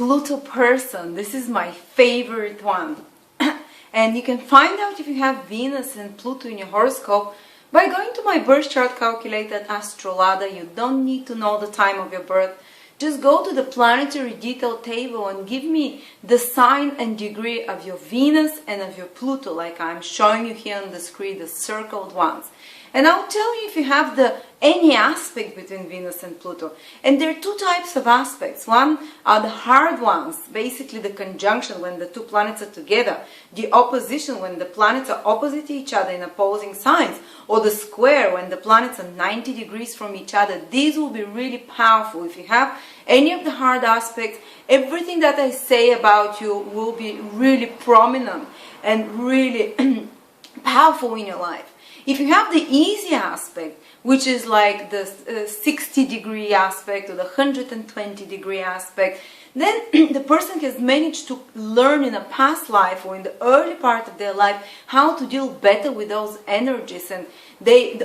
Pluto person. This is my favorite one. And you can find out if you have Venus and Pluto in your horoscope by going to my birth chart calculator at Astrolada. You don't need to know the time of your birth. Just go to the planetary detail table and give me the sign and degree of your Venus and of your Pluto, like I'm showing you here on the screen, the circled ones. And I'll tell you if you have any aspect between Venus and Pluto. And there are two types of aspects. One are the hard ones, basically the conjunction when the two planets are together, the opposition when the planets are opposite each other in opposing signs, or the square when the planets are 90 degrees from each other. These will be really powerful. If you have any of the hard aspects, everything that I say about you will be really prominent and really powerful in your life. If you have the easy aspect, which is like the 60-degree aspect or the 120-degree aspect, then the person has managed to learn in a past life or in the early part of their life how to deal better with those energies, and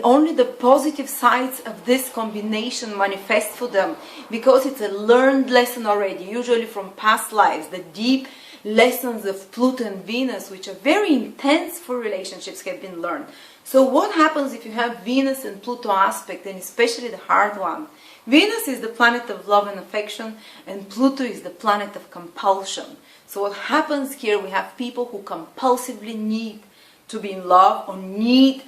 only the positive sides of this combination manifest for them because it's a learned lesson already, usually from past lives, the deep lessons of Pluto and Venus, which are very intense for relationships, have been learned. So what happens if you have Venus and Pluto aspect, and especially the hard one? Venus is the planet of love and affection, and Pluto is the planet of compulsion. So what happens here, we have people who compulsively need to be in love, or need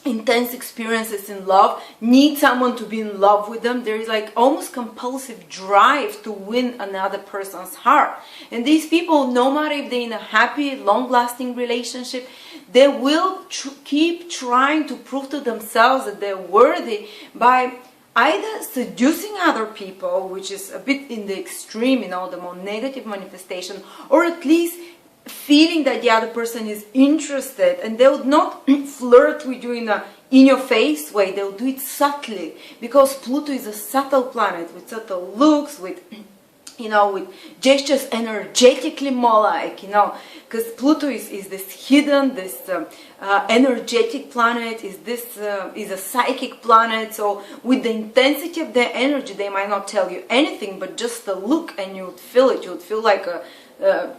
intense experiences in love, need someone to be in love with them. There is like almost compulsive drive to win another person's heart. And these people, no matter if they're in a happy, long-lasting relationship, they will keep trying to prove to themselves that they're worthy by either seducing other people, which is a bit in the extreme, the more negative manifestation, or at least feeling that the other person is interested, and they would not flirt with you in your face way. They'll do it subtly, because Pluto is a subtle planet with subtle looks, with with gestures energetically more like, because Pluto is this hidden, this energetic planet, is a psychic planet. So with the intensity of their energy, they might not tell you anything, but just the look, and you would feel it. You would feel like a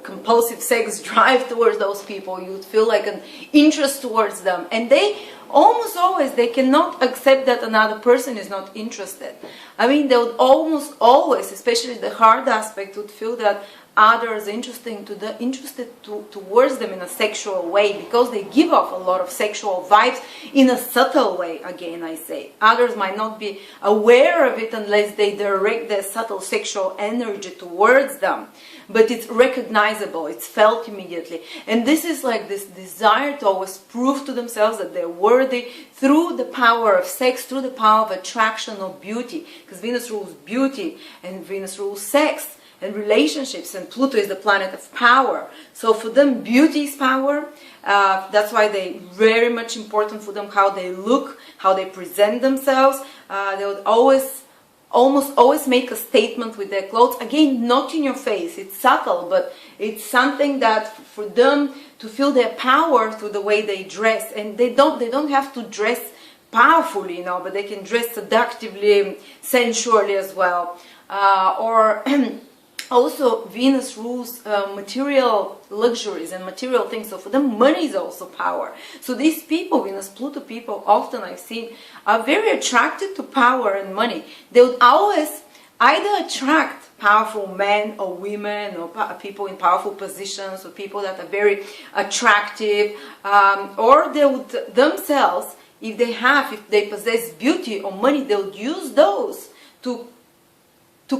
compulsive sex drive towards those people. You would feel like an interest towards them, and they almost always, they cannot accept that another person is not interested. I mean, they would almost always, especially the hard aspect, would feel that others interested towards them in a sexual way, because they give off a lot of sexual vibes in a subtle way. Again, I say others might not be aware of it unless they direct their subtle sexual energy towards them, but it's recognizable, it's felt immediately. And this is like this desire to always prove to themselves that they're worthy through the power of sex, through the power of attraction or beauty, because Venus rules beauty and Venus rules sex and relationships, and Pluto is the planet of power. So for them, beauty is power. That's why they very much important for them how they look, how they present themselves. They would almost always make a statement with their clothes. Again, not in your face. It's subtle, but it's something that for them to feel their power through the way they dress. And they don't have to dress powerfully, but they can dress seductively, sensually as well. Also, Venus rules material luxuries and material things. So for them, money is also power. So these people, Venus-Pluto people, often I've seen, are very attracted to power and money. They would always either attract powerful men or women, or people in powerful positions, or people that are very attractive, or they would themselves, if they possess beauty or money, they would use those to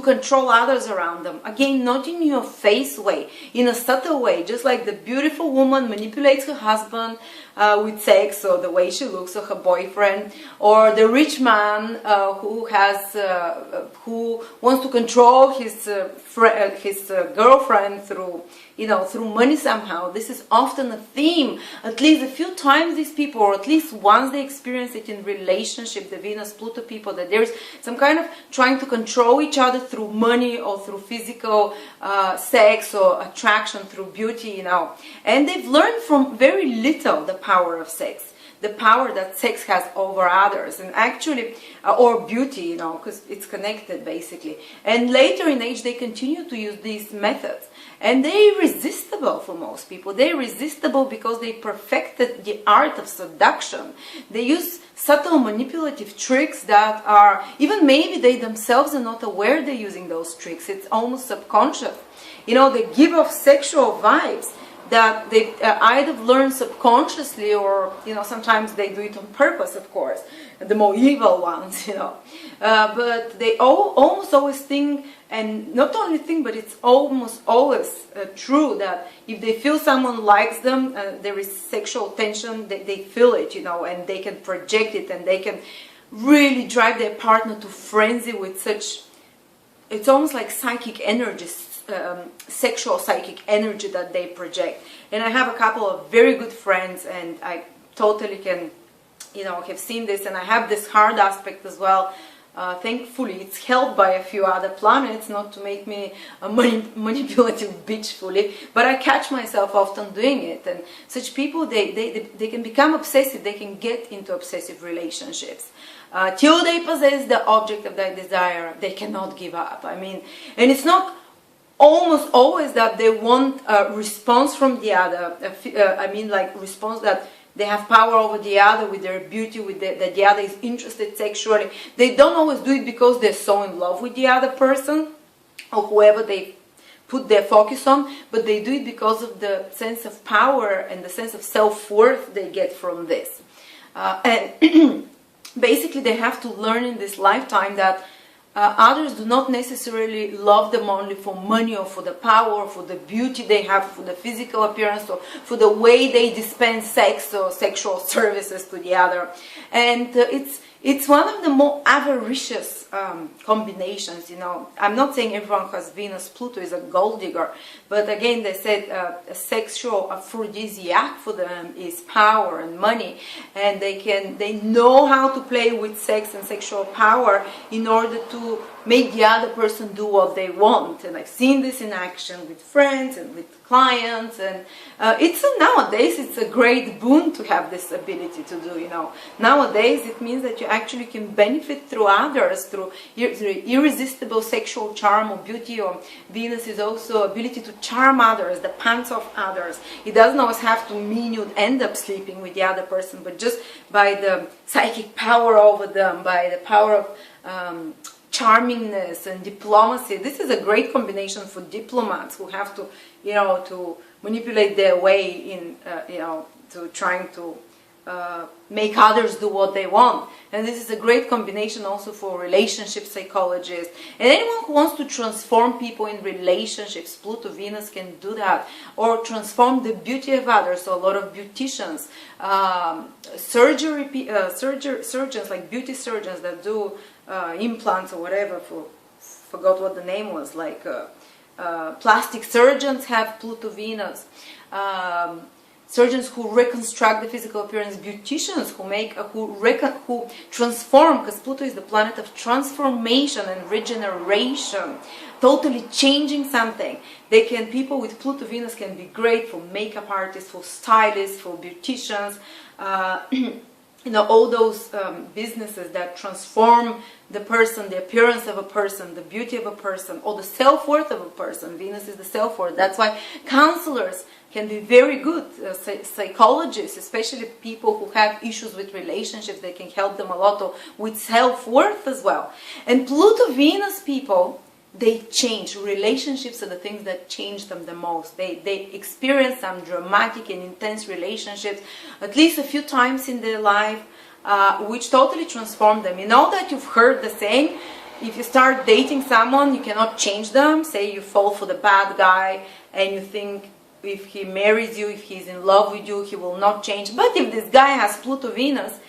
control others around them. Again, not in your face way, in a subtle way, just like the beautiful woman manipulates her husband with sex, or the way she looks, or her boyfriend, or the rich man who wants to control his girlfriend through money somehow. This is often a theme. At least a few times these people, or at least once they experience it in relationship, the Venus-Pluto people, that there's some kind of trying to control each other through money, or through physical sex, or attraction through beauty, And they've learned from very little the power of sex. the power that sex has over others, and actually, or beauty, you know, because it's connected basically. And later in age, they continue to use these methods. And they're irresistible for most people. They're irresistible because they perfected the art of seduction. They use subtle manipulative tricks that are, even maybe they themselves are not aware they're using those tricks. It's almost subconscious. You know, they give off sexual vibes that they either learn subconsciously, or, you know, sometimes they do it on purpose, of course, the more evil ones, you know. But they almost always think, and not only think, but it's almost always true, that if they feel someone likes them, there is sexual tension, they feel it, you know, and they can project it, and they can really drive their partner to frenzy with such, it's almost like psychic energies, sexual psychic energy that they project. And I have a couple of very good friends, and I totally can, you know, have seen this, and I have this hard aspect as well. Thankfully, it's helped by a few other planets, not to make me a manipulative bitch fully, but I catch myself often doing it. And such people, they can become obsessive, they can get into obsessive relationships. Till they possess the object of their desire, they cannot give up. I mean, and it's not almost always that they want a response from the other. I mean, like response that they have power over the other with their beauty, with that the other is interested sexually. They don't always do it because they're so in love with the other person or whoever they put their focus on, but they do it because of the sense of power and the sense of self-worth they get from this. And basically they have to learn in this lifetime that others do not necessarily love them only for money or for the power or for the beauty they have, for the physical appearance or for the way they dispense sex or sexual services to the other. And it's one of the more avaricious combinations, you know. I'm not saying everyone who has Venus-Pluto is a gold digger, but again, they said a sexual aphrodisiac for them is power and money, and they know how to play with sex and sexual power in order to make the other person do what they want. And I've seen this in action with friends and with clients, and nowadays it's a great boon to have this ability to do, you know. Nowadays it means that you actually can benefit through others, through irresistible sexual charm or beauty. Or Venus is also ability to charm others, the pants of others. It doesn't always have to mean you'd end up sleeping with the other person, but just by the psychic power over them, by the power of charmingness and diplomacy. This is a great combination for diplomats who have to, you know, to manipulate their way in, you know, to trying to make others do what they want. And this is a great combination also for relationship psychologists and anyone who wants to transform people in relationships. Pluto, Venus can do that, or transform the beauty of others. So a lot of beauticians, surgeons like beauty surgeons that do implants or whatever, forgot what the name was, like plastic surgeons have Pluto, Venus. Surgeons who reconstruct the physical appearance, beauticians who transform, because Pluto is the planet of transformation and regeneration, totally changing something. People with Pluto, Venus can be great for makeup artists, for stylists, for beauticians. You know, all those businesses that transform the person, the appearance of a person, the beauty of a person, or the self-worth of a person. Venus is the self-worth. That's why counselors can be very good, psychologists, especially people who have issues with relationships. They can help them a lot with self-worth as well. And Pluto-Venus people, they change. Relationships are the things that change them the most. They experience some dramatic and intense relationships at least a few times in their life, which totally transform them. You know that you've heard the saying, if you start dating someone, you cannot change them. Say you fall for the bad guy and you think if he marries you, if he's in love with you, he will not change. But if this guy has Pluto, Venus,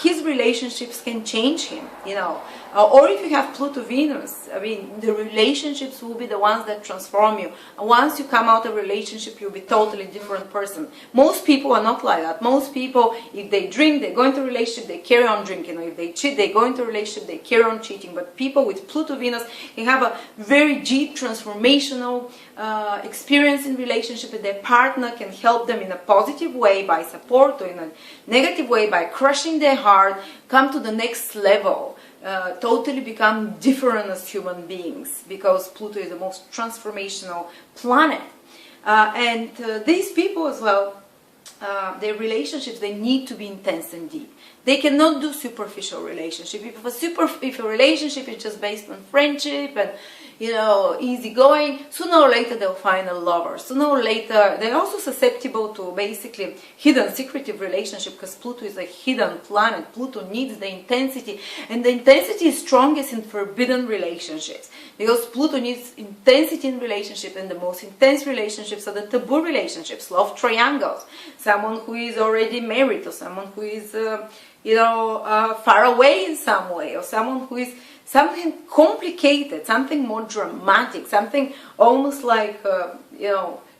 his relationships can change him, you know. Or if you have Pluto-Venus, I mean, the relationships will be the ones that transform you. And once you come out of a relationship, you'll be a totally different person. Most people are not like that. Most people, if they drink, they go into a relationship, they carry on drinking. Or if they cheat, they go into a relationship, they carry on cheating. But people with Pluto-Venus can have a very deep transformational experience in relationship, and their partner can help them in a positive way by support, or in a negative way by crushing their heart, come to the next level. Totally become different as human beings, because Pluto is the most transformational planet. And these people as well, their relationships, they need to be intense and deep. They cannot do superficial relationship. If a relationship is just based on friendship and, you know, easygoing, sooner or later they'll find a lover. Sooner or later, they're also susceptible to basically hidden, secretive relationship, because Pluto is a hidden planet. Pluto needs the intensity, and the intensity is strongest in forbidden relationships, because Pluto needs intensity in relationship, and the most intense relationships are the taboo relationships, love triangles, someone who is already married, or someone who is, far away in some way, or someone who is something complicated, something more dramatic, something almost like,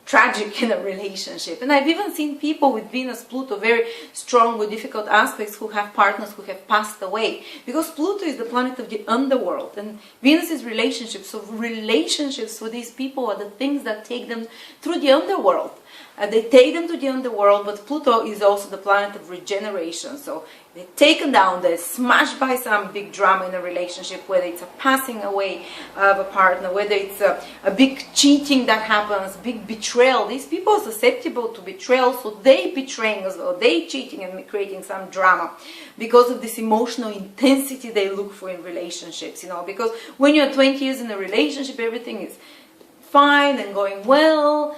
tragic in a relationship. And I've even seen people with Venus-Pluto, very strong with difficult aspects, who have partners who have passed away. Because Pluto is the planet of the underworld, and Venus is relationships. So relationships for these people are the things that take them through the underworld. They take them to the underworld, but Pluto is also the planet of regeneration. So they're taken down, they're smashed by some big drama in a relationship, whether it's a passing away of a partner, whether it's a big cheating that happens, big betrayal. These people are susceptible to betrayal, so they betraying as well, they cheating and creating some drama because of this emotional intensity they look for in relationships, because when you're 20 years in a relationship, everything is fine and going well.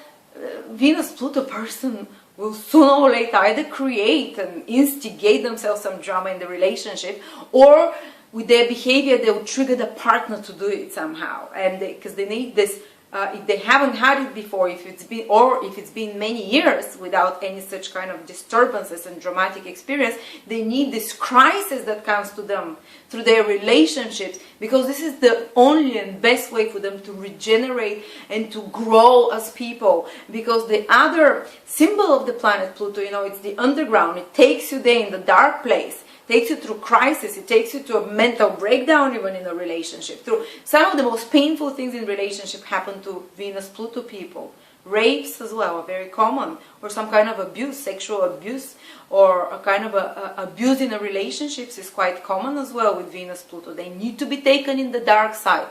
Venus-Pluto person will sooner or later either create and instigate themselves some drama in the relationship, or with their behavior they will trigger the partner to do it somehow. And because they need this, if they haven't had it before, if it's been many years without any such kind of disturbances and dramatic experience, they need this crisis that comes to them through their relationships, because this is the only and best way for them to regenerate and to grow as people. Because the other symbol of the planet Pluto, it's the underground. It takes you there in the dark place, takes you through crisis, it takes you to a mental breakdown even in a relationship. Through some of the most painful things in relationship happen to Venus-Pluto people. Rapes as well are very common, or some kind of abuse, sexual abuse, or a kind of abuse in a relationships is quite common as well with Venus-Pluto. They need to be taken in the dark side,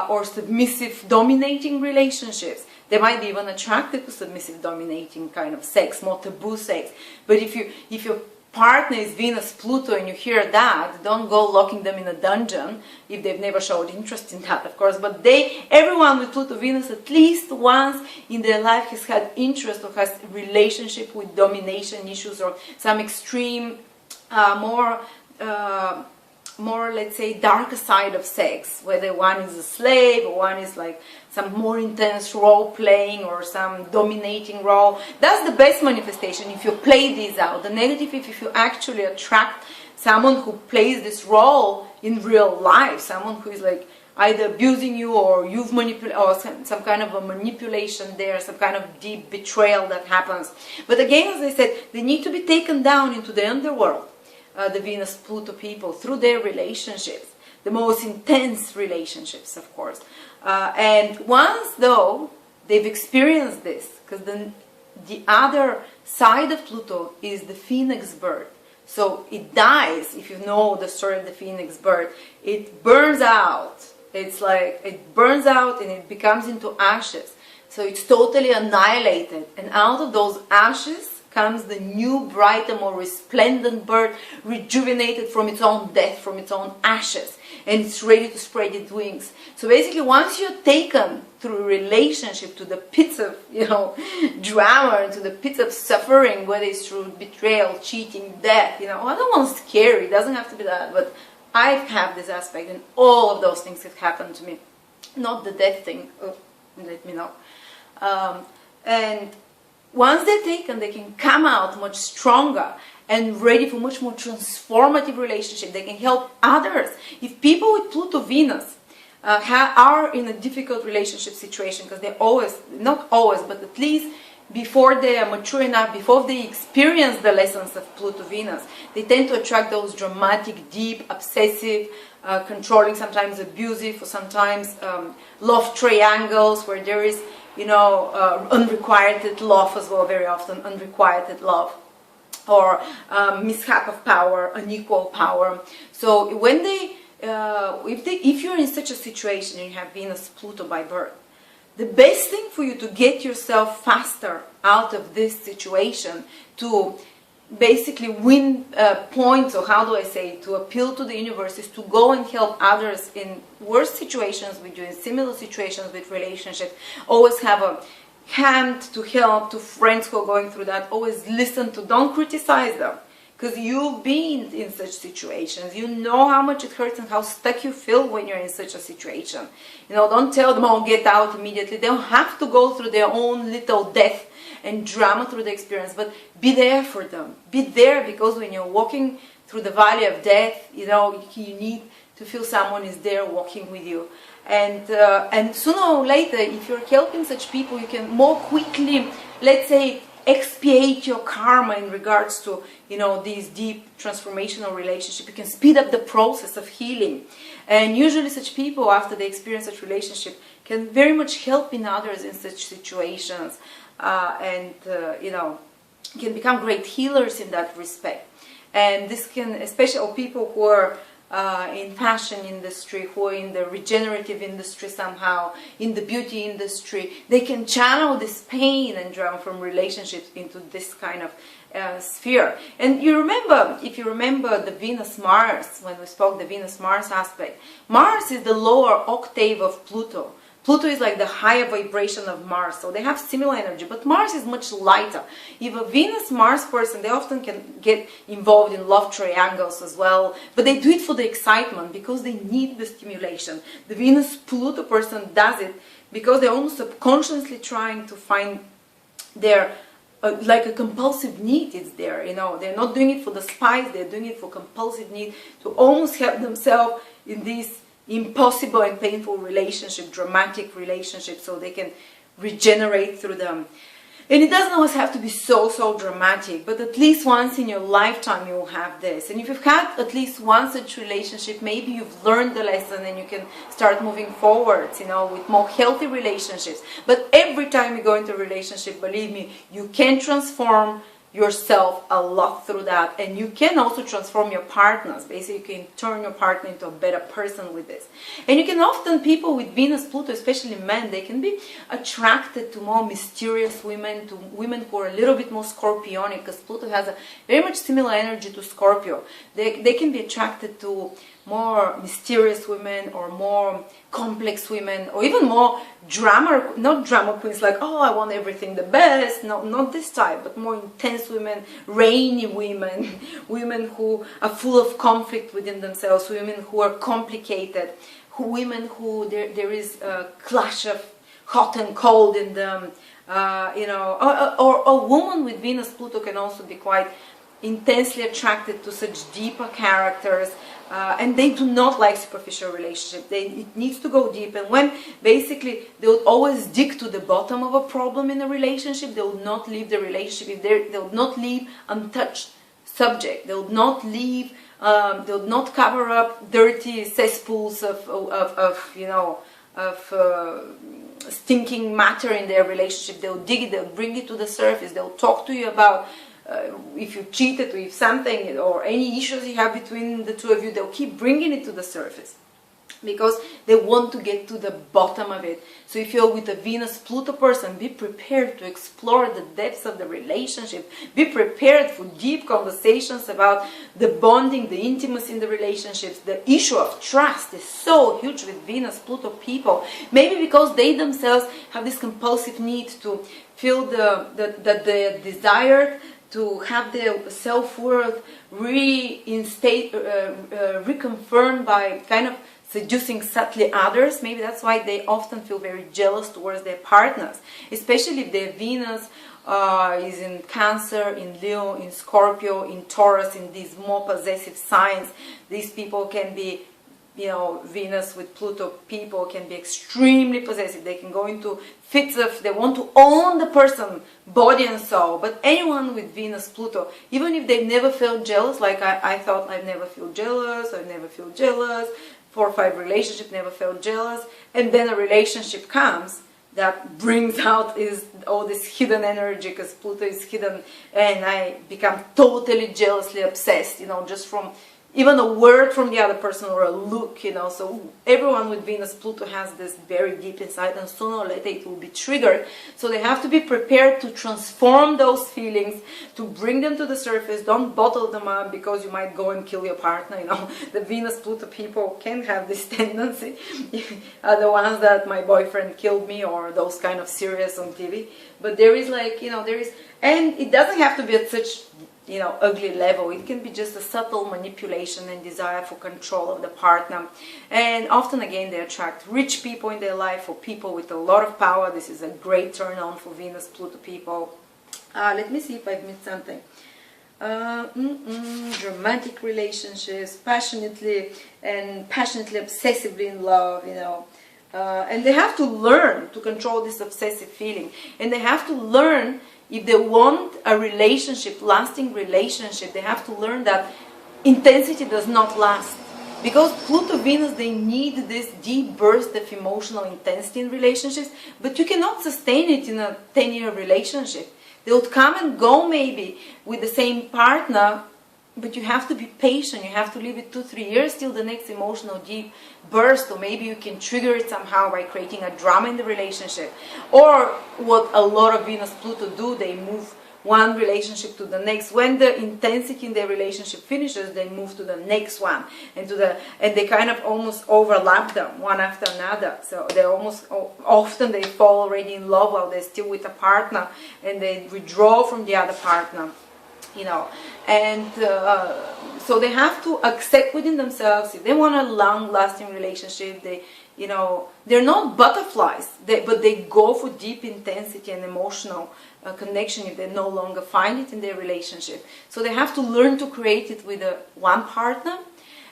or submissive, dominating relationships. They might be even attracted to submissive, dominating kind of sex, more taboo sex. But if your partner is Venus-Pluto and you hear that, don't go locking them in a dungeon if they've never showed interest in that, of course. But everyone with Pluto-Venus at least once in their life has had interest or has relationship with domination issues, or some extreme, more, let's say, darker side of sex, whether one is a slave or one is like some more intense role playing or some dominating role. That's the best manifestation if you play these out. The negative, if you actually attract someone who plays this role in real life, someone who is like either abusing you, or you've manipulated, or some kind of a manipulation there, some kind of deep betrayal that happens. But again, as I said, they need to be taken down into the underworld. The Venus-Pluto people, through their relationships, the most intense relationships, of course. And once, though, they've experienced this, because the other side of Pluto is the phoenix bird. So it dies, if you know the story of the phoenix bird. It burns out. It's like, it burns out and it becomes into ashes. So it's totally annihilated. And out of those ashes comes the new, brighter, more resplendent bird, rejuvenated from its own death, from its own ashes, and it's ready to spread its wings. So basically, once you're taken through a relationship to the pits of, drama, and to the pits of suffering, whether it's through betrayal, cheating, death, I don't want to scare you, it doesn't have to be that, but I have this aspect, and all of those things have happened to me. Not the death thing, let me know. And once they're taken, they can come out much stronger and ready for much more transformative relationship. They can help others. If people with Pluto Venus are in a difficult relationship situation, because they're always, not always, but at least before they are mature enough, before they experience the lessons of Pluto Venus, they tend to attract those dramatic, deep, obsessive, controlling, sometimes abusive, or sometimes love triangles where there is, unrequited love as well, very often unrequited love, or mishap of power, unequal power. So when if you're in such a situation and you have Venus Pluto by birth, the best thing for you to get yourself faster out of this situation, to basically win points, or how do I say, to appeal to the universe, is to go and help others in worse situations with you, in similar situations with relationships. Always have a hand to help to friends who are going through that. Always listen to, don't criticize them, because you've been in such situations. You know how much it hurts and how stuck you feel when you're in such a situation. Don't tell them, oh, get out immediately. They don't have to go through their own little death and drama through the experience, but be there for them. Be there, because when you're walking through the valley of death, you need to feel someone is there walking with you. And sooner or later, if you're helping such people, you can more quickly, let's say, expiate your karma in regards to, these deep transformational relationships. You can speed up the process of healing. And usually such people, after they experience such relationship, can very much help in others in such situations. Can become great healers in that respect. And this can, especially people who are in fashion industry, who are in the regenerative industry somehow, in the beauty industry, they can channel this pain and drama from relationships into this kind of sphere. And if you remember the Venus-Mars, when we spoke the Venus-Mars aspect, Mars is the lower octave of Pluto. Pluto is like the higher vibration of Mars, so they have similar energy, but Mars is much lighter. If a Venus-Mars person, they often can get involved in love triangles as well, but they do it for the excitement, because they need the stimulation. The Venus-Pluto person does it because they're almost subconsciously trying to find their, like a compulsive need is there, They're not doing it for the spice, they're doing it for compulsive need, to almost help themselves in these impossible and painful relationship, dramatic relationship, so they can regenerate through them. And it doesn't always have to be so dramatic, but at least once in your lifetime you will have this. And if you've had at least one such relationship, maybe you've learned the lesson and you can start moving forward, with more healthy relationships. But every time you go into a relationship, believe me, you can transform yourself a lot through that, and you can also transform your partners. Basically, you can turn your partner into a better person with this. And you can often, people with Venus Pluto, especially men, they can be attracted to more mysterious women, to women who are a little bit more scorpionic, because Pluto has a very much similar energy to Scorpio. They can be attracted to more mysterious women, or more complex women, or even more not drama queens, like, oh, I want everything the best, not this type, but more intense women, rainy women, women who are full of conflict within themselves, women who are complicated, women who there is a clash of hot and cold in them, or a woman with Venus Pluto can also be quite intensely attracted to such deeper characters, and they do not like superficial relationships. It needs to go deep, and when basically they would always dig to the bottom of a problem in a relationship, they would not leave the relationship. They would not leave untouched subject. They would not leave. They would not cover up dirty cesspools of stinking matter in their relationship. They'll dig it. They'll bring it to the surface. They'll talk to you about. If you cheated, or if something, or any issues you have between the two of you, they'll keep bringing it to the surface, because they want to get to the bottom of it. So if you're with a Venus-Pluto person, be prepared to explore the depths of the relationship. Be prepared for deep conversations about the bonding, the intimacy in the relationships. The issue of trust is so huge with Venus-Pluto people. Maybe because they themselves have this compulsive need to feel that they desired, to have their self-worth reconfirmed by kind of seducing subtly others. Maybe that's why they often feel very jealous towards their partners, especially if their Venus is in Cancer, in Leo, in Scorpio, in Taurus, in these more possessive signs. These people can be, Venus with Pluto people can be extremely possessive. They can go into fits of, they want to own the person, body and soul. But anyone with Venus, Pluto, even if they never felt jealous, like I thought I never feel jealous, 4 or 5 relationships, never felt jealous, and then a relationship comes that brings out all this hidden energy, because Pluto is hidden, and I become totally jealously obsessed, just from even a word from the other person or a look, so everyone with Venus Pluto has this very deep inside, and sooner or later it will be triggered. So they have to be prepared to transform those feelings, to bring them to the surface. Don't bottle them up, because you might go and kill your partner. The Venus Pluto people can have this tendency. The ones that my boyfriend killed me, or those kind of series on TV. But there is and it doesn't have to be at such ugly level. It can be just a subtle manipulation and desire for control of the partner. And often again, they attract rich people in their life, or people with a lot of power. This is a great turn on for Venus Pluto people. Let me see if I've missed something. Romantic relationships, passionately obsessively in love, and they have to learn to control this obsessive feeling, and they have to learn, if they want a relationship, lasting relationship, they have to learn that intensity does not last. Because Pluto, Venus, they need this deep burst of emotional intensity in relationships, but you cannot sustain it in a 10-year relationship. They would come and go maybe with the same partner, but you have to be patient. You have to leave it 2-3 years till the next emotional deep burst, or maybe you can trigger it somehow by creating a drama in the relationship. Or what a lot of Venus Pluto do, they move one relationship to the next. When the intensity in their relationship finishes, they move to the next one, and they kind of almost overlap them one after another. So they often they fall already in love while they're still with a partner, and they withdraw from the other partner. And so they have to accept within themselves, if they want a long-lasting relationship, they're not butterflies, but they go for deep intensity and emotional connection if they no longer find it in their relationship. So they have to learn to create it with one partner.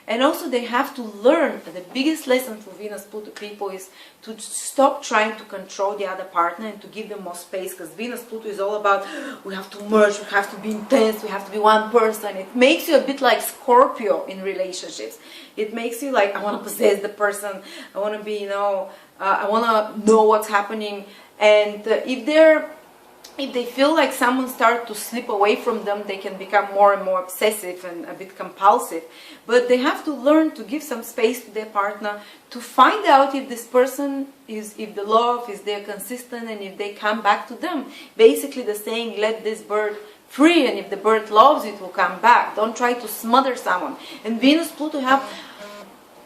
And also they have to learn, the biggest lesson for Venus Pluto people is to stop trying to control the other partner and to give them more space, because Venus Pluto is all about, we have to merge, we have to be intense, we have to be one person. It makes you a bit like Scorpio in relationships. It makes you like, I want to possess the person, I want to be, I want to know what's happening. And if they feel like someone starts to slip away from them, they can become more and more obsessive and a bit compulsive. But they have to learn to give some space to their partner, to find out if this person if the love is there consistent, and if they come back to them. Basically the saying, let this bird free, and if the bird loves it will come back. Don't try to smother someone. And Venus Pluto have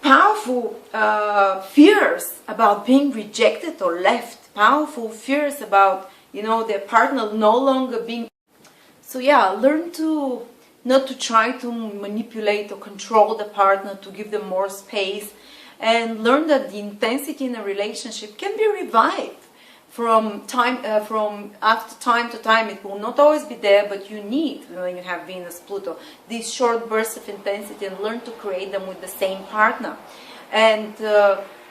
powerful fears about being rejected or left, powerful fears about their partner no longer being. So yeah, learn to not to try to manipulate or control the partner, to give them more space, and learn that the intensity in a relationship can be revived from time to time. It will not always be there, but you need, when you have Venus Pluto, these short bursts of intensity, and learn to create them with the same partner. And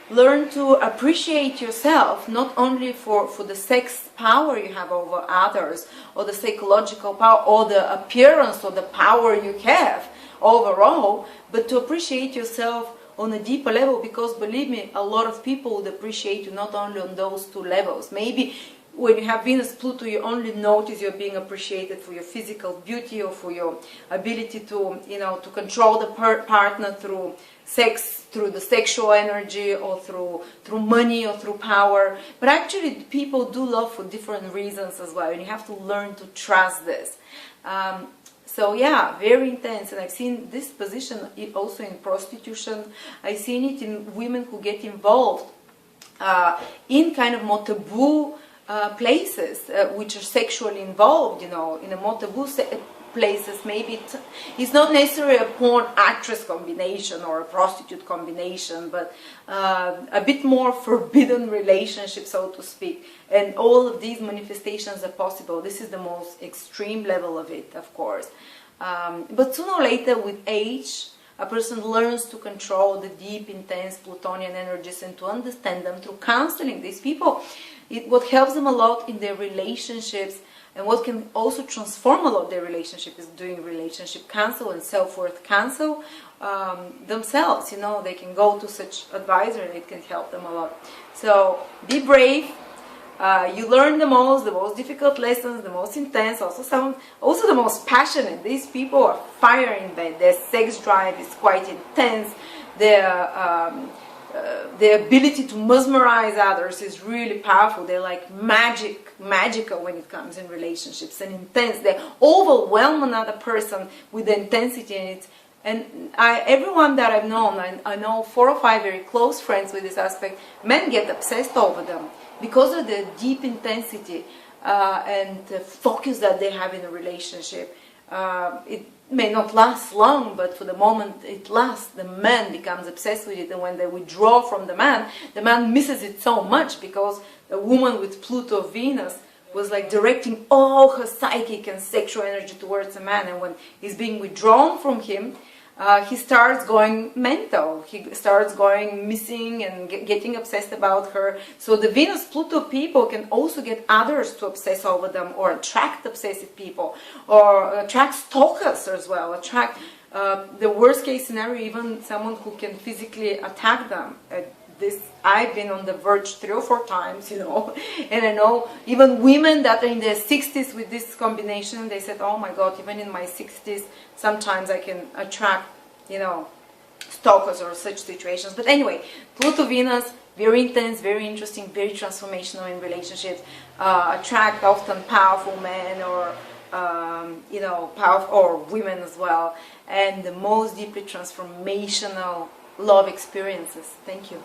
learn to appreciate yourself, not only for the sex power you have over others, or the psychological power, or the appearance, or the power you have overall, but to appreciate yourself on a deeper level, because believe me, a lot of people would appreciate you not only on those 2 levels. Maybe when you have Venus Pluto, you only notice you're being appreciated for your physical beauty, or for your ability to to control the partner through sex, through the sexual energy, or through money, or through power. But actually people do love for different reasons as well, and you have to learn to trust this. So yeah, very intense. And I've seen this position also in prostitution. I've seen it in women who get involved in kind of more taboo places, which are sexually involved, in a more taboo places. Maybe it's not necessarily a porn actress combination or a prostitute combination, but a bit more forbidden relationship, so to speak. And all of these manifestations are possible. This is the most extreme level of it, of course. But sooner or later, with age, a person learns to control the deep, intense Plutonian energies and to understand them through counseling. These people, what helps them a lot in their relationships, and what can also transform a lot their relationship, is doing relationship counsel and self-worth counsel themselves. You know, they can go to such advisor and it can help them a lot. So be brave. You learn the most difficult lessons, the most intense, also the most passionate. These people are fire in bed. Their sex drive is quite intense. Their ability to mesmerize others is really powerful. They're like magical when it comes in relationships, and intense. They overwhelm another person with the intensity in it. And everyone that I've known, I know 4 or 5 very close friends with this aspect. Men get obsessed over them because of the deep intensity and the focus that they have in a relationship. It may not last long, but for the moment it lasts, the man becomes obsessed with it, and when they withdraw from the man misses it so much, because a woman with Pluto Venus was like directing all her psychic and sexual energy towards a man, and when he's being withdrawn from him, he starts going mental. He starts going missing and getting obsessed about her. So the Venus-Pluto people can also get others to obsess over them, or attract obsessive people, or attract stalkers as well, attract the worst case scenario, even someone who can physically attack them. I've been on the verge 3 or 4 times, you know, and I know even women that are in their 60s with this combination, they said, oh my God, even in my 60s, sometimes I can attract, you know, stalkers or such situations. But anyway, Pluto Venus, very intense, very interesting, very transformational in relationships, attract often powerful men, or you know, powerful, or women as well, and the most deeply transformational love experiences. Thank you.